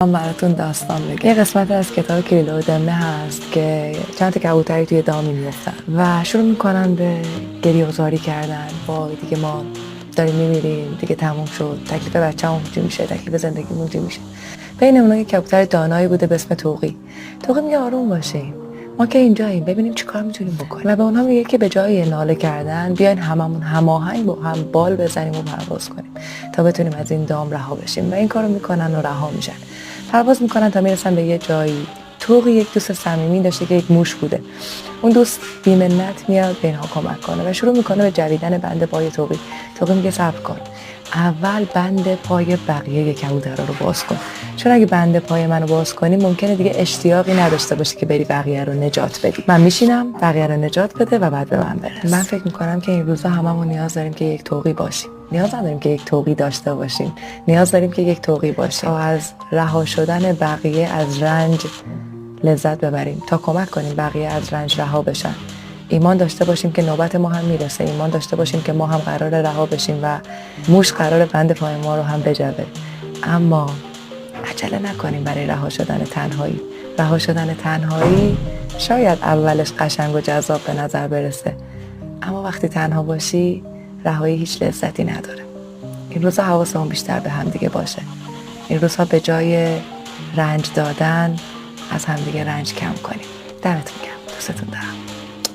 من براتون داستان بگم. یه قسمت از کتاب کلیله و دمنه هست که چند تا کبوتری توی دامی میفتن و شروع میکنن به گریه‌وزاری کردن. با دیگه ما داریم میمیریم، دیگه تموم شد، تکلیف بچه‌مون چی میشه، تکلیف زندگیمون چی میشه. بین اونها یه کبوتر دانایی بوده به اسم توقی میگه آروم باشین، ما که اینجاییم، ببینیم چیکار میتونیم بکنیم. و به اونها میگه که به جای ناله کردن بیاین هممون هماهنگ با هم بال بزنیم و پرواز کنیم تا بتونیم از این دام رها بشیم. و این کارو میکنن و رها میشن، پرواز میکنن تا میرسن به یه جایی. توقی یک دوست صمیمی داشته که یک موش بوده. اون دوست بی‌منت میاد به اینها کمک کنه و شروع میکنه به جویدن بند پای توقی. توقی میگه صبر کن، اول بند پای بقیه کبوترها رو باز کن، چون اگه بند پای منو باز کنی ممکنه دیگه اشتیاقی نداشته باشی که بری بقیه رو نجات بدی. من میشینم بقیه رو نجات بده و بعد به من برس. من فکر میکنم که این روزا هممون نیاز داریم که یک توقی باشیم. نیاز نداریم که یک توقی داشته باشیم، نیاز داریم که یک توقی باشیم تا از رها شدن بقیه از رنج لذت ببریم، تا کمک کنیم بقیه از رنج رها بشن. ایمان داشته باشیم که نوبت ما هم میرسه، ایمان داشته باشیم که ما هم قراره رها بشیم و موش قراره بند پای ما رو هم بجوه. اما عجله نکنیم برای رها شدن تنهایی. رها شدن تنهایی شاید اولش قشنگ و جذاب به نظر برسه، اما وقتی تنها باشی رهایی هیچ لذتی نداره. این روزها حواسمون بیشتر به هم دیگه باشه. این روزها به جای رنج دادن از هم دیگه رنج کم کنیم. دمتون گرم، دوستتون دارم.